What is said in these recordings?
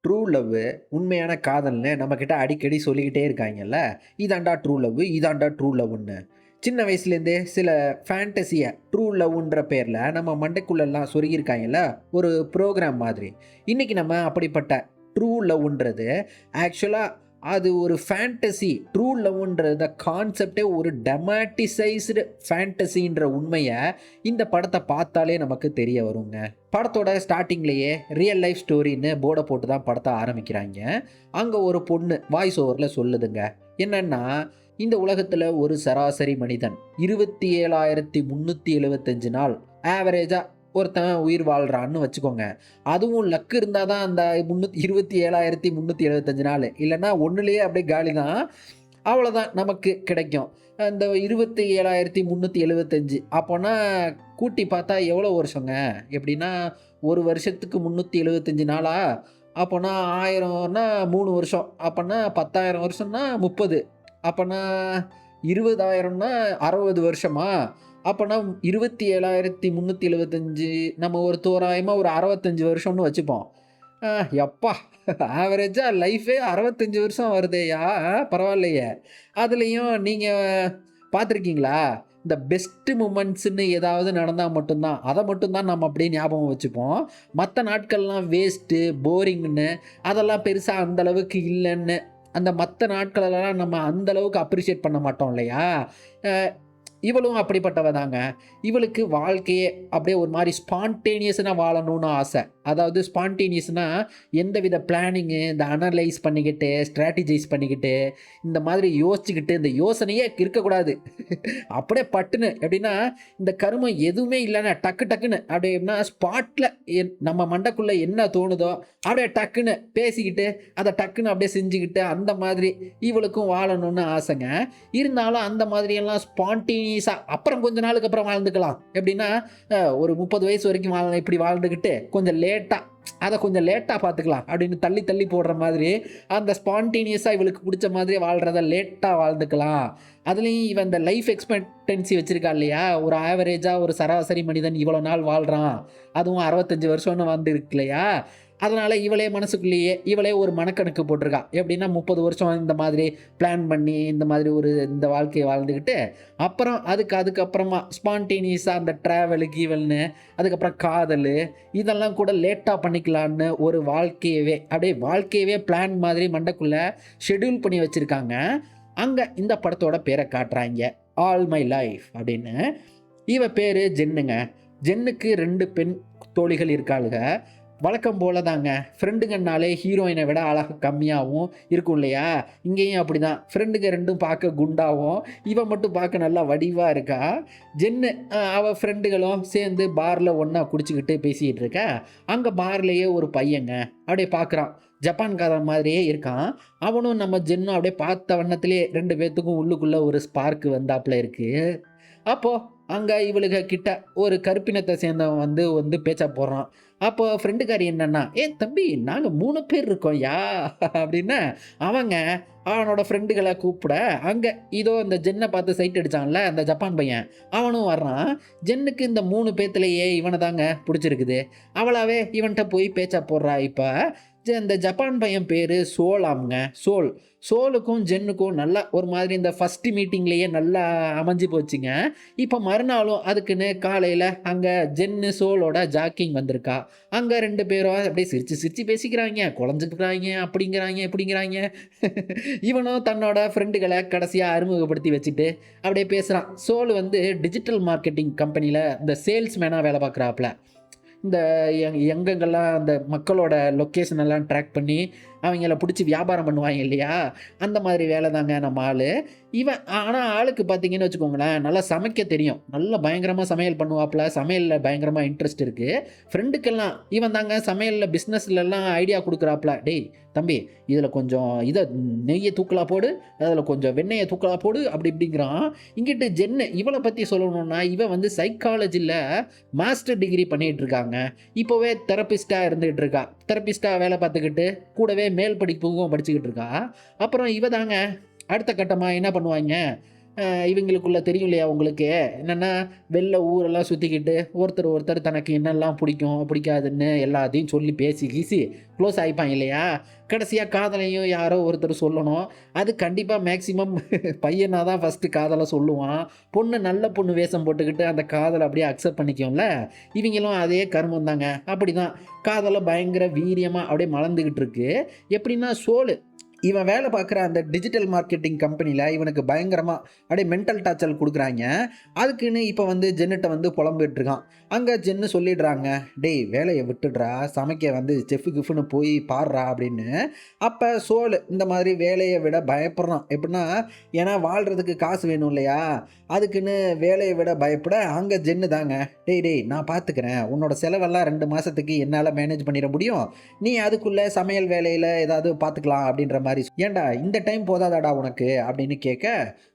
True love உண்மையான காதல்னு நம்மக்கிட்ட அடிக்கடி சொல்லிக்கிட்டே இருக்காங்கல்ல. இதான்டா ட்ரூ லவ், இதான்டா ட்ரூ லவ்வுன்னு. சின்ன வயசுலேருந்தே சில ஃபேண்டஸிய ட்ரூ லவ்வுன்ற பேர்ல நம்ம மண்டைக்குள்ளலாம் சொருகியிருக்காங்கல்ல, ஒரு ப்ரோகிராம் மாதிரி. இன்னைக்கு நம்ம அப்படிப்பட்ட ட்ரூ லவ்வுன்றது ஆக்சுவலா அது ஒரு ஃபேண்டஸி. ட்ரூ லவ்வுன்றத கான்செப்ட்டே ஒரு டெமாட்டிசைஸ்டு ஃபேண்டஸின்ற உண்மைய இந்த படத்த பார்த்தாலே நமக்கு தெரிய வருங்க. படத்தோட ஸ்டார்ட்டிங்லேயே ரியல் லைஃப் ஸ்டோரின்னு போர்டை போட்டு தான் படத்தை ஆரம்பிக்கிறாங்க. அங்கே ஒரு பொண்ணு வாய்ஸ் ஓவரில் சொல்லுதுங்க. என்னன்னா, இந்த உலகத்தில் ஒரு சராசரி மனிதன் 27,375 நாள் ஆவரேஜாக ஒருத்தன் உயிர் வாழ்கிறான்னு வச்சுக்கோங்க. அதுவும் லக்கு இருந்தால் தான் அந்த 27,375 நாள், இல்லைன்னா ஒன்றுலேயே அப்படியே காலி தான். அவ்வளோதான் நமக்கு கிடைக்கும். அந்த 27,375 அப்போனா கூட்டி பார்த்தா எவ்வளோ வருஷங்க? எப்படின்னா, ஒரு வருஷத்துக்கு 375 நாளா? அப்போனா 1000ன்னா 3 வருஷம். அப்போனா 10,000 வருஷம்னா 30. அப்போனா 20,000ன்னா 60 வருஷமா? அப்போனா 27,375 நம்ம ஒரு தோராயமா ஒரு 65 வருஷம்னு வச்சுப்போம். அ யப்பா! ஆவரேஜா லைஃபே 65 வருஷம் வருதேய்யா! பரவாயில்லையே! அதுலயும் நீங்க பார்த்துருக்கீங்களா? இந்த பெஸ்ட் மொமெண்ட்ஸ்ன்னு ஏதாவது நடந்தா மட்டும் தான், அத மட்டும் தான் நம்ம அப்படியே ஞாபகம் வச்சுப்போம். மத்த நாட்கள்லாம் வேஸ்ட்டு, போரிங்ன்னு அதெல்லாம் பெருசா அந்த அளவுக்கு இல்லன்னு, அந்த மத்த நாட்களெல்லாம் நம்ம அந்த அளவுக்கு அப்ரிஷியேட் பண்ண மாட்டோம் இல்லையா? அ இவளும் அப்படிப்பட்டவ தாங்க. இவளுக்கு வாழ்க்கையே அப்படியே ஒரு மாரி ஸ்பான்டேனியஸா வாழணும்னு ஆசை. அதாவது ஸ்பான்டேனியஸ்னா எந்தவித பிளானிங்கு, இந்த அனலைஸ் பண்ணிக்கிட்டு, ஸ்ட்ராட்டஜைஸ் பண்ணிக்கிட்டு, இந்த மாதிரி யோசிச்சுக்கிட்டு, இந்த யோசனையே இருக்கக்கூடாது. அப்படியே பட்டுன்னு எப்படின்னா, இந்த கருமம் எதுவுமே இல்லன்னா டக்கு டக்குன்னு அப்படியே எப்படின்னா ஸ்பாட்ல நம்ம மண்டைக்குள்ள என்ன தோணுதோ, அப்படியே டக்குன்னு பேசிக்கிட்டு, அத டக்குன்னு அப்படியே செஞ்சுக்கிட்டு, அந்த மாதிரி இவளுக்கும் வாழணும்னு ஆசைங்க. இருந்தாலும் அந்த மாதிரியெல்லாம் ஸ்பான்டேனியஸா அப்புறம் கொஞ்ச நாளுக்கு அப்புறம் வாழ்ந்துக்கலாம். எப்படின்னா, ஒரு 30 வயசு வரைக்கும் இப்படி வாழ்ந்துகிட்டு, கொஞ்சம் லேட்டா அத கொஞ்சம் லேட்டா பார்த்துக்கலாம் அப்படின்னு தள்ளி தள்ளி போடுற மாதிரி, அந்த ஸ்பான்டேனியஸா இவளுக்கு புடிச்ச மாதிரி வாழ்றத லேட்டா வாழ்ந்துக்கலாம். அதுலயும் இவன் இந்த லைஃப் எக்ஸ்பெக்டன்சி வச்சிருக்கா இல்லையா? ஒரு ஆவரேஜா ஒரு சராசரி மனிதன் இவ்வளோ நாள் வாழ்றான். அதுவும் 65 வருஷம்னு வந்து இருக்கு இல்லையா? அதனால இவளே மனசுக்குள்ளேயே இவளே ஒரு மனக்கணக்கு போட்டிருக்கா. எப்படின்னா 30 வருஷம் இந்த மாதிரி பிளான் பண்ணி, இந்த மாதிரி ஒரு இந்த வாழ்க்கைய வாழ்ந்துகிட்டு, அப்புறம் அதுக்கப்புறமா ஸ்பான்டேனியஸா அந்த ட்ராவலு, கீவல்னு அதுக்கப்புறம் காதலு, இதெல்லாம் கூட லேட்டா பண்ணிக்கலான்னு ஒரு வாழ்க்கையவே அப்படியே வாழ்க்கையவே பிளான் மாதிரி மண்டைக்குள்ள ஷெட்யூல் பண்ணி வச்சிருக்காங்க. அங்க இந்த படத்தோட பேர காட்டுறாய்ங்க. ஆல் மை லைஃப் அப்படின்னு. இவ பேரு ஜென்னுங்க. ஜென்னுக்கு 2 பெண் தோழிகள் இருக்காளுக. வழக்கம் போல தாங்க. ஃப்ரெண்டுங்கனாலே ஹீரோயின விட அழகு கம்மியாவும் இருக்கும் இல்லையா? இங்கேயும் அப்படிதான். ஃப்ரெண்டுங்க 2ம் பார்க்க குண்டாவும், இவ மட்டும் பார்க்க நல்லா வடிவா இருக்கா. ஜென்னு அவ ஃப்ரெண்டுகளும் சேர்ந்து பார்ல ஒண்ணா குடிச்சுக்கிட்டு பேசிட்டு இருக்க. அங்க பார்லயே ஒரு பையங்க அப்படியே பார்க்குறான். ஜப்பான்காரன் மாதிரியே இருக்கான். அவனும் நம்ம ஜென்னும் அப்படியே பார்த்த வண்ணத்திலேயே 2 பேத்துக்கும் உள்ளுக்குள்ள ஒரு ஸ்பார்க் வந்தாப்புல இருக்கு. அப்போ அங்க இவளுக கிட்ட ஒரு கருப்பினத்த சேர்ந்தவன் வந்து வந்து பேச்ச போடுறான். அப்போ ஃப்ரெண்டுக்காரி என்னன்னா, "ஏய் தம்பி நாங்க 3 பேர் இருக்கோம்யா" அப்படின்னா, அவங்க அவனோட ஃப்ரெண்டுகள கூப்பிட, அங்க இதோ இந்த ஜென்ன பார்த்து சைட் அடிச்சான்ல அந்த ஜப்பான் பையன், அவனும் வர்றான். ஜென்னுக்கு இந்த 3 பேத்துலயே இவன தாங்க புடிச்சிருக்குது. அவளாவே இவன்ட்ட போய் பேச்ச போடுறா. இப்ப இந்த ஜப்பான் பையன் பேரு சோலாம்ங்க. சோல். சோலுக்கும் ஜென்னுக்கும் நல்லா ஒரு மாதிரி இந்த ஃபர்ஸ்ட் மீட்டிங்லேயே நல்லா அமைஞ்சு போச்சுங்க. இப்போ மறுநாளும் அதுக்குன்னு காலையில அங்க ஜென்னு சோலோட ஜாக்கிங் வந்திருக்கா. அங்க 2 பேரும் அப்படியே சிரிச்சு சிரிச்சு பேசிக்கிறாய்ங்க, குழஞ்சுக்கிறாய்ங்க, அப்படிங்கிறாய்ங்க, இப்படிங்கிறாய்ங்க. இவனும் தன்னோட ஃப்ரெண்டுகள கடைசியா அறிமுகப்படுத்தி வச்சுட்டு அப்படியே பேசுறான். சோல் வந்து டிஜிட்டல் மார்க்கெட்டிங் கம்பெனில இந்த சேல்ஸ்மேனா வேலை பார்க்குறாப்புல. இந்த எங்கெங்கெல்லாம் அந்த மக்களோட லொக்கேஷன் எல்லாம் ட்ராக் பண்ணி, அவங்கள புடிச்சு வியாபாரம் பண்ணுவாங்க இல்லையா? அந்த மாதிரி வேலை தாங்க நம்ம ஆளு. இவன் ஆனா ஆளுக்கு பார்த்தீங்கன்னு வச்சுக்கோங்களேன், நல்லா சமைக்க தெரியும். நல்லா பயங்கரமா சமையல் பண்ணுவாப்புல. சமையல்ல பயங்கரமா இன்ட்ரெஸ்ட் இருக்கு. ஃப்ரெண்டுக்கெல்லாம் இவன் தாங்க சமையல்ல பிசினஸ்லலாம் ஐடியா குடுக்குறாப்புல. "டேய் தம்பி, இதில கொஞ்சம் நெய்ய தூக்கலா போடு, அதில கொஞ்சம் வெண்ணெய தூக்கலா போடு" அப்படி இப்படிங்கிறான். இங்கிட்டு ஜென்னு இவள பத்தி சொல்லணும்னா, இவ வந்து சைக்காலஜில மாஸ்டர் டிகிரி பண்ணிட்டு இருக்காங்க. இப்போவே தெரபிஸ்ட்டா இருந்துட்டு இருக்கா. தெரபிஸ்ட்டா வேலை பார்த்துக்கிட்டு, கூடவே மேல் படிப்புக்கும் படிச்சுக்கிட்டு இருக்கா. அப்புறம் இவ தாங்க அடுத்த கட்டமா என்ன பண்ணுவாய்ங்க, இவங்களுக்குள்ள தெரியும் இல்லையா உங்களுக்கு, என்னென்னா வெளில ஊரெல்லாம் சுற்றிக்கிட்டு ஒருத்தர் ஒருத்தர் தனக்கு என்னெல்லாம் பிடிக்கும் பிடிக்காதுன்னு எல்லாத்தையும் சொல்லி பேசி கீசி க்ளோஸ் ஆகிப்பாங்க இல்லையா. கடைசியாக காதலையும் யாரோ ஒருத்தர் சொல்லணும். அது கண்டிப்பாக மேக்ஸிமம் பையனாக தான் ஃபஸ்ட்டு காதலை சொல்லுவான். பொண்ணு நல்ல பொண்ணு வேஷம் போட்டுக்கிட்டு அந்த காதலை அப்படியே அக்செப்ட் பண்ணிக்கும்ல. இவங்களும் அதே கர்மம் தாங்க. அப்படி தான் காதலை பயங்கர வீரியமாக அப்படியே மலர்ந்துக்கிட்டு இருக்கு. எப்படின்னா சோலு இவன் வேலை பார்க்குற அந்த டிஜிட்டல் மார்க்கெட்டிங் கம்பெனியில் இவனுக்கு பயங்கரமாக அப்படியே மென்டல் டார்ச்சர் கொடுக்குறாங்க. அதுக்குன்னு இப்போ வந்து ஜென்னுட்ட வந்து புலம்பிட்டுருக்கான். அங்கே ஜென்னு சொல்லிடுறாங்க, டேய் வேலையை விட்டுடுறா, சமைக்க வந்து செஃப்பு கிஃப்னு போய் பாடுறா அப்படின்னு. அப்போ சோலு இந்த மாதிரி வேலையை விட பயப்படுறான். எப்படின்னா ஏன்னா வாழ்கிறதுக்கு காசு வேணும் இல்லையா, அதுக்குன்னு வேலையை விட பயப்பட அங்கே ஜென்னு தாங்க, டேய் நான் பார்த்துக்கிறேன், உன்னோட செலவெல்லாம் 2 மாதத்துக்கு என்னால் மேனேஜ் பண்ணிட முடியும், நீ அதுக்குள்ளே சமையல் வேலையில் ஏதாவது பார்த்துக்கலாம் அப்படின்ற மாதிரி. ஏன்டா இந்த டைம் போதாதாடா உனக்கு அப்படின்னு கேட்க,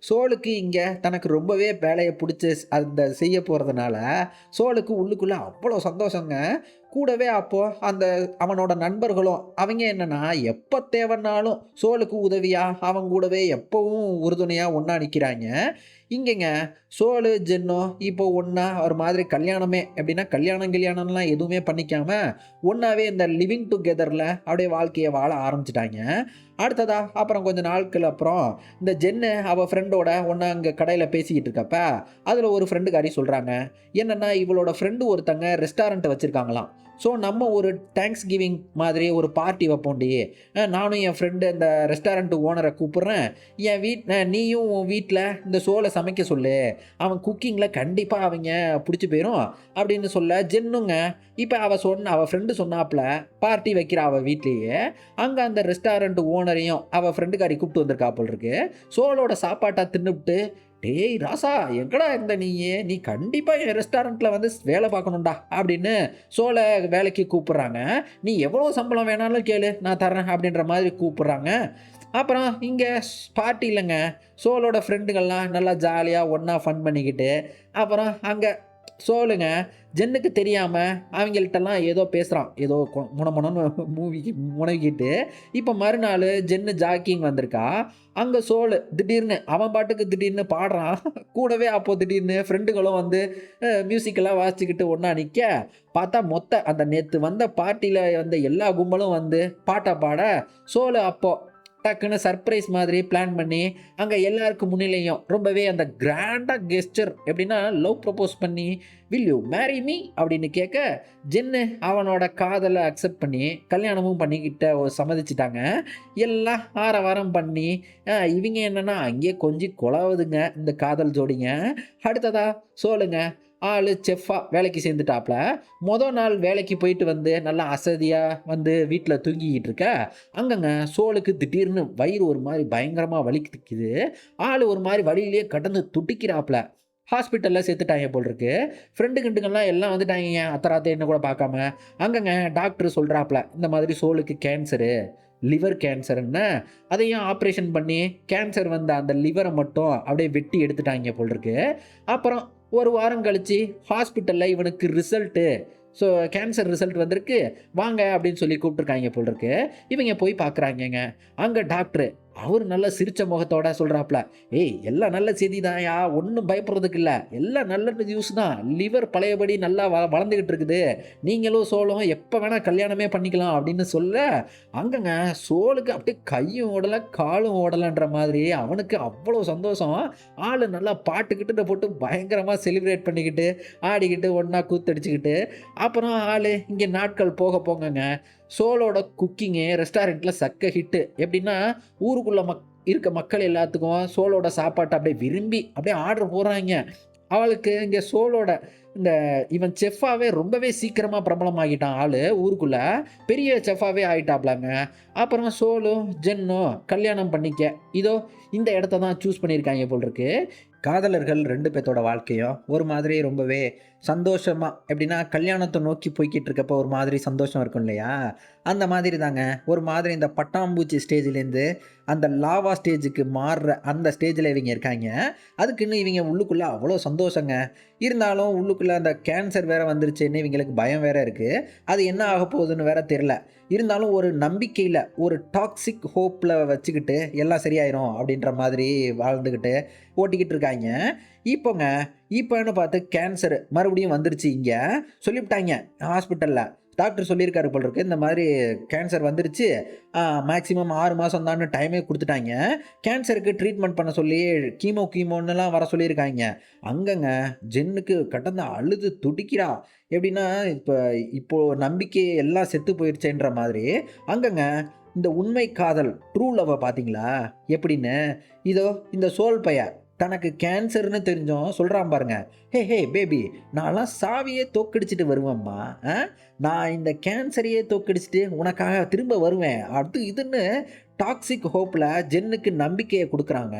சோலுக்கு இங்கே தனக்கு ரொம்பவே வேலையை பிடிச்சி அந்த செய்ய போகிறதுனால சோலுக்கு உள்ளுக்குள்ளே அவ்வளோ சந்தோஷங்க. கூடவே அப்போது அந்த அவனோட நண்பர்களும் அவங்க என்னென்னா எப்போ தேவைன்னாலும் சோலுக்கு உதவியாக அவங்க கூடவே எப்போவும் உறுதுணையாக ஒன்றா நிற்கிறாங்க. இங்கேங்க சோலு ஜென்னோ இப்போ ஒன்றா ஒரு மாதிரி கல்யாணமே எப்படின்னா கல்யாணம்லாம் எதுவுமே பண்ணிக்காம ஒன்றாவே இந்த லிவிங் டுகெதரில் அப்படியே வாழ்க்கையை வாழ ஆரம்பிச்சிட்டாங்க. அடுத்ததா அப்புறம் கொஞ்சம் நாட்கள் அப்புறம் இந்த ஜென்னு அவள் ஃப்ரெண்டோட ஒன்றா அங்கே கடையில் பேசிக்கிட்டு இருக்கப்ப அதில் ஒரு ஃப்ரெண்டுக்காரி சொல்கிறாங்க, என்னென்னா இவளோட ஃப்ரெண்டு ஒருத்தங்க ரெஸ்டாரண்ட்டை வச்சுருக்காங்களாம். ஸோ நம்ம ஒரு தேங்க்ஸ் கிவிங் மாதிரி ஒரு பார்ட்டி வைப்போண்டி, நானும் என் ஃப்ரெண்டு அந்த ரெஸ்டாரண்ட் ஓனரை கூப்பிட்றேன், நீயும் உன் வீட்டில் இந்த சோலை சமைக்க சொல்லு, அவன் குக்கிங்கில் கண்டிப்பாக அவங்க பிடிச்சி போயிடும் அப்படின்னு சொல்ல ஜென்னுங்க இப்போ அவள் ஃப்ரெண்டு சொன்னாப்புல பார்ட்டி வைக்கிறா அவள் வீட்லேயே. அங்கே அந்த ரெஸ்டாரண்ட் ஓனரையும் அவள் ஃப்ரெண்டுக்காரி கூப்பிட்டு வந்திருக்காப்புல இருக்கு. சோலோட சாப்பாட்டை தின்னுவிட்டு, டேய் ராசா எங்கடா இருந்த நீ கண்டிப்பாக என் ரெஸ்டாரண்ட்டில் வந்து வேலை பார்க்கணுண்டா அப்படின்னு சோலை வேலைக்கு கூப்பிட்றாங்க. நீ எவ்வளோ சம்பளம் வேணாலும் கேளு நான் தர்றேன் அப்படின்ற மாதிரி கூப்பிட்றாங்க. அப்புறம் இங்கே பார்ட்டி இல்லைங்க, சோலோட ஃப்ரெண்டுகள்லாம் நல்லா ஜாலியாக ஒன்றா ஃபன் பண்ணிக்கிட்டு அப்புறம் அங்கே சோலுங்க ஜென்னுக்கு தெரியாமல் அவங்கள்ட்டலாம் ஏதோ பேசுகிறான், ஏதோ முனமுனன்னு முனகிட்டு. இப்போ மறுநாள் ஜென்னு ஜாக்கிங் வந்திருக்கா. அங்கே சோலு திடீர்னு அவன் பாட்டுக்கு திடீர்னு பாடுறான். கூடவே அப்போது திடீர்னு ஃப்ரெண்டுகளும் வந்து மியூசிக்கெல்லாம் வாசிச்சுக்கிட்டு ஒன்றா நிற்க பார்த்தா மொத்த அந்த நேற்று வந்த பார்ட்டியில் வந்த எல்லா கும்பலும் வந்து பாட்டை பாட சோலு அப்போது டக்குன்னு சர்ப்ரைஸ் மாதிரி பிளான் பண்ணி அங்கே எல்லாருக்கும் முன்னிலையும் ரொம்பவே அந்த கிராண்டாக கெஸ்டர் எப்படின்னா லவ் ப்ரப்போஸ் பண்ணி வில் யூ மேரி மீ அப்படின்னு கேட்க ஜென்னு அவனோட காதலை அக்செப்ட் பண்ணி கல்யாணமும் பண்ணிக்கிட்ட சம்மதிச்சிட்டாங்க. எல்லாம் ஆரவாரம் பண்ணி இவங்க என்னென்னா அங்கேயே கொஞ்சம் குழாவுதுங்க இந்த காதல் ஜோடிங்க. அடுத்ததா சோலுங்க ஆள் செஃப்பாக வேலைக்கு சேர்ந்துட்டாப்புல. மொதல் நாள் வேலைக்கு போயிட்டு வந்து நல்லா அசதியாக வந்து வீட்டில் தூங்கிக்கிட்டு இருக்க அங்கங்க சோலுக்கு திடீர்னு வயிறு ஒரு மாதிரி பயங்கரமாக வலிக்குது. ஆள் ஒரு மாதிரி வழியிலேயே கடந்து துடிக்கிறாப்புல. ஹாஸ்பிட்டலில் சேர்த்துட்டாங்க போல் இருக்கு. ஃப்ரெண்டுங்கெல்லாம் எல்லாம் வந்துட்டாங்க அத்தராத்த என்ன கூட பார்க்காம. அங்கங்க டாக்டர் சொல்கிறாப்புல இந்த மாதிரி சோலுக்கு கேன்சரு, லிவர் கேன்சருன்னு, அதையும் ஆப்ரேஷன் பண்ணி கேன்சர் வந்த அந்த லிவரை மட்டும் அப்படியே வெட்டி எடுத்துட்டாங்க போல் இருக்கு. அப்புறம் ஒரு வாரம் கழித்து ஹாஸ்பிட்டலில் இவனுக்கு ரிசல்ட்டு, ஸோ கேன்சர் ரிசல்ட் வந்திருக்கு வாங்க அப்படின்னு சொல்லி கூப்பிட்ருக்காங்க போல் இருக்கு. இவங்க போய் பார்க்குறாங்கங்க. அங்கே டாக்டரு அவர் நல்ல சிரிச்ச முகத்தோட சொல்கிறாப்புல, ஏய் எல்லாம் நல்ல செய்தி தான்யா, ஒன்றும் பயப்படுறதுக்கு இல்லை, எல்லாம் நல்ல நியூஸ் தான், லிவர் பழையபடி நல்லா வளர்ந்துக்கிட்டு இருக்குது, நீங்களும் சோலும் எப்போ வேணால் கல்யாணமே பண்ணிக்கலாம் அப்படின்னு சொல்ல அங்கங்க சோலுக்கு அப்படியே கையும் ஓடலை காலும் ஓடலைன்ற மாதிரி அவனுக்கு அவ்வளோ சந்தோஷம். ஆள் நல்லா பாட்டுக்கிட்டு போட்டு பயங்கரமாக செலிப்ரேட் பண்ணிக்கிட்டு ஆடிக்கிட்டு ஒன்றா கூத்தடிச்சுக்கிட்டு அப்புறம் ஆள் இங்கே நாட்கள் போக போங்கங்க சோலோட குக்கிங்கு ரெஸ்டாரண்ட்டில் சக்க ஹிட்டு. எப்படின்னா ஊருக்குள்ளே இருக்க மக்கள் எல்லாத்துக்கும் சோலோட சாப்பாட்டை அப்படியே விரும்பி அப்படியே ஆர்டர் போடுறாங்க. அவளுக்கு இங்கே சோலோட இந்த இவன் செஃப்பாகவே ரொம்பவே சீக்கிரமாக பிரபலமாகிட்டான். ஆள் ஊருக்குள்ளே பெரிய செஃப்பாகவே ஆகிட்டாப்லாங்க. அப்புறம் சோலும் ஜென்னும் கல்யாணம் பண்ணிக்க இதோ இந்த இடத்த தான் சூஸ் பண்ணியிருக்காங்க போல் இருக்கு. காதலர்கள் 2 பேர்த்தோட வாழ்க்கையும் ஒரு மாதிரி ரொம்பவே சந்தோஷமாக எப்படின்னா கல்யாணத்தை நோக்கி போய்கிட்டு இருக்கப்போ ஒரு மாதிரி சந்தோஷம் இருக்கும் இல்லையா, அந்த மாதிரி தாங்க. ஒரு மாதிரி இந்த பட்டாம்பூச்சி ஸ்டேஜ்லேருந்து அந்த லாவா ஸ்டேஜுக்கு மாறுற அந்த ஸ்டேஜில் இவங்க இருக்காங்க. அதுக்குன்னு இவங்க உள்ளுக்குள்ளே அவ்வளோ சந்தோஷங்க. இருந்தாலும் உள்ளுக்குள்ளே அந்த கேன்சர் வேறு வந்துருச்சுன்னு இவங்களுக்கு பயம் வேறு இருக்குது. அது என்ன ஆக போகுதுன்னு வேற தெரில. இருந்தாலும் ஒரு நம்பிக்கையில் ஒரு டாக்ஸிக் ஹோப்பில் வச்சுக்கிட்டு எல்லாம் சரியாயிரும் அப்படின்ற மாதிரி வாழ்ந்துக்கிட்டு ஓட்டிக்கிட்டு இருக்காங்க. இப்போங்க இப்போன்னு பார்த்து கேன்சரு மறுபடியும் வந்துருச்சு. இங்கே சொல்லிவிட்டாங்க ஹாஸ்பிட்டலில். டாக்டர் சொல்லியிருக்காரு போல் இருக்கு, இந்த மாதிரி கேன்சர் வந்துருச்சு, மேக்ஸிமம் 6 மாதம் தான் டைமே கொடுத்துட்டாங்க. கேன்சருக்கு ட்ரீட்மெண்ட் பண்ண சொல்லி கீமோன்னுலாம் வர சொல்லியிருக்காங்க. அங்கங்க ஜென்னுக்கு கடந்த அழுது துடிக்கிறா. எப்படின்னா இப்போது நம்பிக்கை எல்லாம் செத்து போயிடுச்சேன்ற மாதிரி. அங்கங்க இந்த உண்மை காதல் ட்ரூ லவ்வை பார்த்தீங்களா எப்படின்னு? இதோ இந்த சோல் பைய தனக்கு கேன்சர்னு தெரிஞ்சோம் சொல்கிறான் பாருங்க. ஹே ஹே பேபி, நான்லாம் சாவியே தோக்கடிச்சிட்டு வருவேம்மா, நான் இந்த கேன்சரையே தோக்கடிச்சிட்டு உனக்காக திரும்ப வருவேன் அது இதுன்னு டாக்ஸிக் ஹோப்பில் ஜென்னுக்கு நம்பிக்கையை கொடுக்குறாங்க.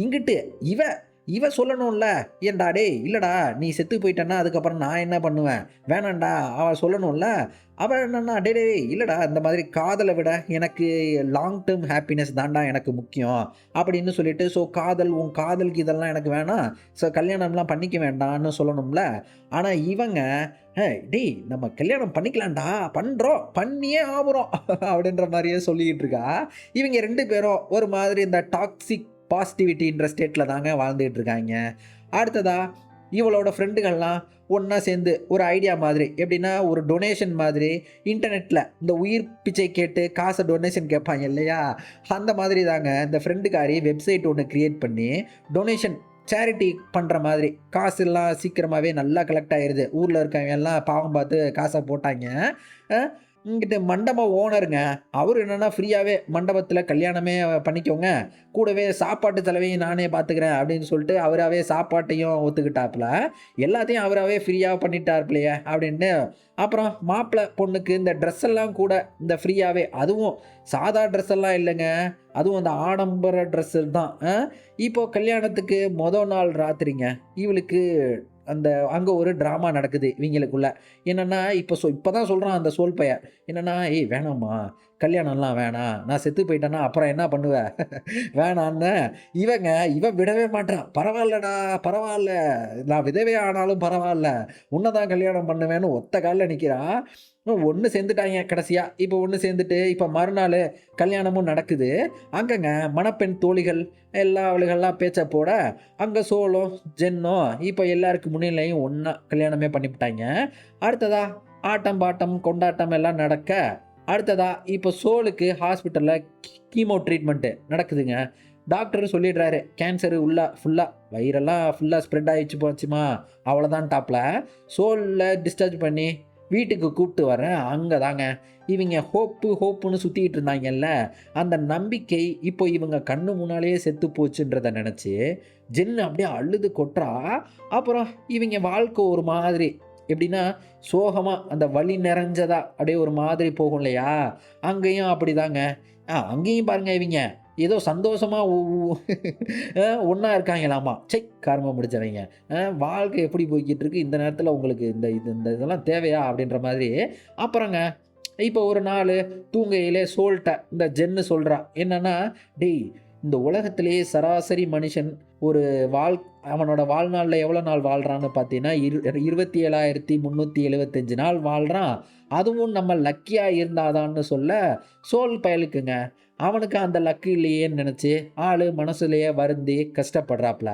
இங்கிட்டு இவ இவ சொல்லணும்ல, ஏன்டா டேய் இல்லைடா நீ செத்து போயிட்டேன்னா அதுக்கப்புறம் நான் என்ன பண்ணுவேன், வேணாண்டா அவள் சொல்லணும்ல. அவள் என்னன்னா டே டே இல்லைடா, இந்த மாதிரி காதலை விட எனக்கு லாங் டேர்ம் ஹாப்பினஸ் தான்டா எனக்கு முக்கியம் அப்படின்னு சொல்லிட்டு, ஸோ உன் காதலுக்கு இதெல்லாம் எனக்கு வேணாம், ஸோ கல்யாணம்லாம் பண்ணிக்க வேண்டாம்னு சொல்லணும்ல. ஆனால் இவங்க டேய் நம்ம கல்யாணம் பண்ணிக்கலாம்டா, பண்ணுறோம் பண்ணியே ஆகுறோம் அப்படின்ற மாதிரியே சொல்லிக்கிட்டு இருக்கா. இவங்க 2 பேரும் ஒரு மாதிரி இந்த டாக்ஸிக் பாசிட்டிவிட்டின்ற ஸ்டேட்டில் தாங்க வாழ்ந்துகிட்டு இருக்காங்க. அடுத்ததா இவளோட ஃப்ரெண்டுகள்லாம் ஒன்றா சேர்ந்து ஒரு ஐடியா மாதிரி, எப்படின்னா ஒரு டொனேஷன் மாதிரி இன்டர்நெட்டில் இந்த உயிர் பிச்சை கேட்டு காசை டொனேஷன் கேட்பாங்க இல்லையா, அந்த மாதிரி தாங்க இந்த ஃப்ரெண்டுக்காரி வெப்சைட் ஒன்று க்ரியேட் பண்ணி டொனேஷன் சேரிட்டி பண்ணுற மாதிரி. காசுலாம் சீக்கிரமாகவே நல்லா கலெக்ட் ஆகிடுது. ஊரில் இருக்கவங்க எல்லாம் பாவம் பார்த்து காசை போட்டாங்க. இங்கிட்ட மண்டப ஓனருங்க அவர் என்னென்னா ஃப்ரீயாகவே மண்டபத்தில் கல்யாணமே பண்ணிக்கோங்க, கூடவே சாப்பாட்டு செலவையும் நானே பார்த்துக்கிறேன் அப்படின்னு சொல்லிட்டு அவராகவே சாப்பாட்டையும் ஒத்துக்கிட்டாப்புல, எல்லாத்தையும் அவராகவே ஃப்ரீயாக பண்ணிட்டார்ப்பிலையே அப்படின்ட்டு. அப்புறம் மாப்பிள்ளை பொண்ணுக்கு இந்த ட்ரெஸ் எல்லாம் கூட இந்த ஃப்ரீயாகவே, அதுவும் சாதா ட்ரெஸ் எல்லாம் இல்லைங்க, அதுவும் அந்த ஆடம்பர ட்ரெஸ்ஸு தான். இப்போது கல்யாணத்துக்கு மொதல் நாள் ராத்திரிங்க இவளுக்கு அந்த அங்கே ஒரு ட்ராமா நடக்குது இவங்களுக்குள்ள. என்னென்னா இப்போ தான் சொல்கிறான் அந்த சோல் பையன், என்னென்னா ஏய் வேணாம்மா கல்யாணம்லாம் வேணாம், நான் செத்து போயிட்டேன்னா அப்புறம் என்ன பண்ணுவேன் வேணான்னு. இவன் விடவே மாட்டான். பரவாயில்லடா பரவாயில்ல, நான் விதவே ஆனாலும் பரவாயில்ல, உன்னை தான் கல்யாணம் பண்ணுவேன்னு ஒத்த காலில் நிற்கிறான். ஒன்று சேர்ந்துட்டாங்க கடைசியாக. இப்போ ஒன்று சேர்ந்துட்டு இப்போ மறுநாள் கல்யாணமும் நடக்குது. அங்கங்க மணப்பெண் தோழிகள் எல்லா அவளுகள்லாம் பேச்ச போட, அங்கே சோலும் ஜென்னும் இப்போ எல்லாருக்கு முன்னிலையும் ஒன்றா கல்யாணமே பண்ணிவிட்டாங்க. அடுத்ததா ஆட்டம் பாட்டம் கொண்டாட்டம் எல்லாம் நடக்க, அடுத்ததா இப்போ சோலுக்கு ஹாஸ்பிட்டலில் கீமோ ட்ரீட்மெண்ட்டு நடக்குதுங்க. டாக்டர் சொல்லிடுறாரு கேன்சரு ஃபுல்லாக வயிறெல்லாம் ஃபுல்லாக ஸ்ப்ரெட் ஆகிடுச்சு போச்சுமா, அவ்வளோதான் டாப்பில். சோலில் டிஸ்சார்ஜ் பண்ணி வீட்டுக்கு கூப்பிட்டு வரேன். அங்கே தாங்க இவங்க ஹோப்புன்னு சுற்றிக்கிட்டு இருந்தாங்கல்ல, அந்த நம்பிக்கை இப்போ இவங்க கண்ணு முன்னாலேயே செத்து போச்சுன்றதை நினச்சி ஜென்னு அப்படியே அழுது கொட்டுறா. அப்புறம் இவங்க வாழ்க்கை ஒரு மாதிரி எப்படின்னா சோகமாக அந்த வலி நிறைஞ்சதா அப்படியே ஒரு மாதிரி போகும் இல்லையா, அங்கேயும் அப்படி தாங்க. அங்கேயும் பாருங்கள் இவங்க ஏதோ சந்தோஷமாக ஒன்றா இருக்காங்களாமா. காரமாக முடிச்சவங்க. வாழ்க்கை எப்படி போய்கிட்டு இருக்கு இந்த நேரத்தில், உங்களுக்கு இதெல்லாம் தேவையா அப்படின்ற மாதிரி. அப்புறங்க இப்போ ஒரு நாள் தூங்கையிலே சோல்ட்ட இந்த ஜென்னு சொல்கிறா என்னென்னா, டேய் இந்த உலகத்திலேயே சராசரி மனுஷன் ஒரு அவனோட வாழ்நாளில் எவ்வளோ நாள் வாழ்கிறான்னு பார்த்தீங்கன்னா 27,375 நாள் வாழ்கிறான். அதுவும் நம்ம லக்கியாக இருந்தாதான்னு சொல்ல, சோல் பயலுக்குங்க அவனுக்கு அந்த லக்கு இல்லையேன்னு நினச்சி ஆள் மனசுலையே வருந்தி கஷ்டப்படுறாப்புல.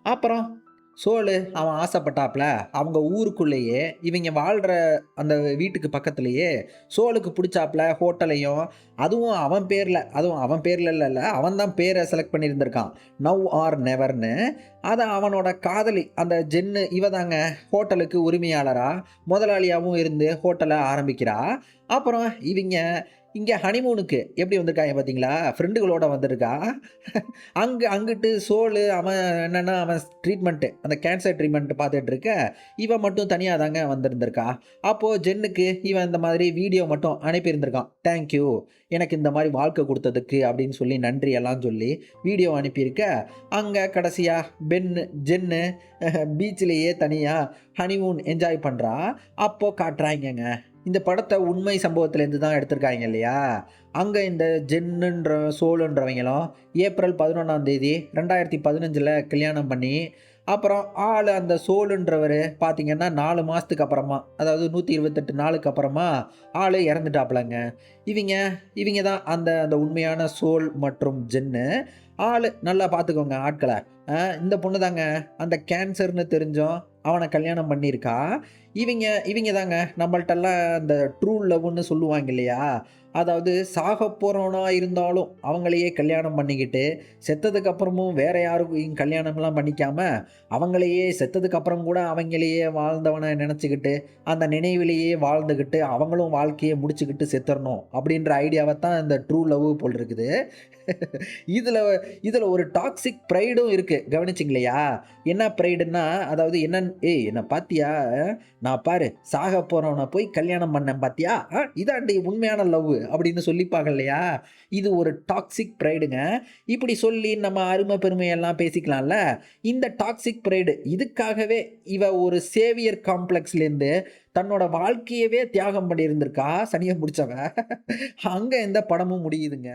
அப்புறம் சோலு அவன் ஆசைப்பட்டாப்புல அவங்க ஊருக்குள்ளேயே இவங்க வாழ்கிற அந்த வீட்டுக்கு பக்கத்துலேயே சோலுக்கு பிடிச்சாப்புல ஹோட்டலையும், அதுவும் அவன் பேரில் இல்லை, அவன் தான் பேரை செலக்ட் பண்ணியிருந்திருக்கான், நவ் ஆர் நெவர்னு. அதை அவனோட காதலி அந்த ஜென்னு இவ தாங்க ஹோட்டலுக்கு உரிமையாளராக முதலாளியாகவும் இருந்து ஹோட்டலை ஆரம்பிக்கிறா. அப்புறம் இவங்க இங்க ஹனிமூனுக்கு எப்படி வந்திருக்காங்க பார்த்தீங்களா? ஃப்ரெண்டுகளோட வந்திருக்கா. அங்கிட்டு சோலு அவன் என்னன்னா, அவன் ட்ரீட்மெண்ட்டு அந்த கேன்சர் ட்ரீட்மெண்ட் பார்த்துட்டு இருக்க, இவன் மட்டும் தனியா தாங்க வந்திருந்திருக்கா. அப்போ ஜென்னுக்கு இவன் இந்த மாதிரி வீடியோ மட்டும் அனுப்பியிருந்திருக்கான். "Thank you. எனக்கு இந்த மாரி வாழ்க்கை குடுத்ததுக்கு" அப்படின்னு சொல்லி நன்றி எல்லாம் சொல்லி வீடியோ அனுப்பியிருக்க, அங்க கடைசியா ஜென்னு பீச்லயே தனியா ஹனிமூன் என்ஜாய் பண்றா. அப்போ காட்டுறாய்ங்கங்க. இந்த படத்த உண்மை சம்பவத்திலேருந்து தான் எடுத்திருக்காங்க இல்லையா? அங்க இந்த ஜென்னுன்ற சோலுன்றவங்களும் ஏப்ரல் 11ஆம் தேதி 2015ல கல்யாணம் பண்ணி, அப்புறம் ஆளு அந்த சோலுன்றவரு பார்த்தீங்கன்னா 4 மாசத்துக்கு அப்புறமா, அதாவது 128 நாளுக்கு அப்புறமா ஆளு இறந்துட்டாப்புலங்க. இவிங்க இவிங்க தான் அந்த அந்த உண்மையான சோல் மற்றும் ஜென்னு. ஆளு நல்லா பார்த்துக்கோங்க ஆட்கள. இந்த பொண்ணு தாங்க அந்த கேன்சர்ன்னு தெரிஞ்சும் அவன கல்யாணம் பண்ணியிருக்கா. இவிங்க இவிங்க தாங்க நம்மள்ட்டலாம் அந்த ட்ரூ லவ்வுன்னு சொல்லுவாங்க இல்லையா? அதாவது சாகப் போறவனா இருந்தாலும் அவங்களையே கல்யாணம் பண்ணிக்கிட்டு, செத்ததுக்கு அப்புறமும் வேற யாருக்கும் கல்யாணம்லாம் பண்ணிக்காம, அவங்களையே செத்ததுக்கு அப்புறம் கூட அவங்களையே வாழ்ந்தவன நெனச்சுக்கிட்டு, அந்த நினைவிலேயே வாழ்ந்துகிட்டு, அவங்களும் வாழ்க்கைய முடிச்சுக்கிட்டு செத்துறணும். அப்படின்ற ஐடியாவ தான் இந்த ட்ரூ லவ் போல இருக்குது. இதுல இதுல ஒரு டாக்ஸிக் ப்ரைடும் இருக்கு. கவனிச்சீங்களையா? என்ன ப்ரைடுன்னா, அதாவது என்னன்னு "ஏய் என்ன பாத்தியா? நான் பாரு சாகப் போறவன போய் கல்யாணம் பண்ணேன் பாத்தியா? இதான்டி உண்மையான லவ்" அப்படின்னு சொல்லிப்பாங்க இல்லையா? இது ஒரு டாக்ஸிக் ப்ரைடுங்க. இப்படி சொல்லி நம்ம அருமை பெருமை எல்லாம் பேசிக்கலாம்ல. இந்த டாக்ஸிக் ப்ரைடு இதுக்காகவே இவ ஒரு சேவியர் காம்ப்ளெக்ஸ்லேருந்து தன்னோட வாழ்க்கையவே தியாகம் பண்ணியிருந்திருக்கா, சனிய புடிச்சவ. அங்க இந்த படமும் முடியுதுங்க.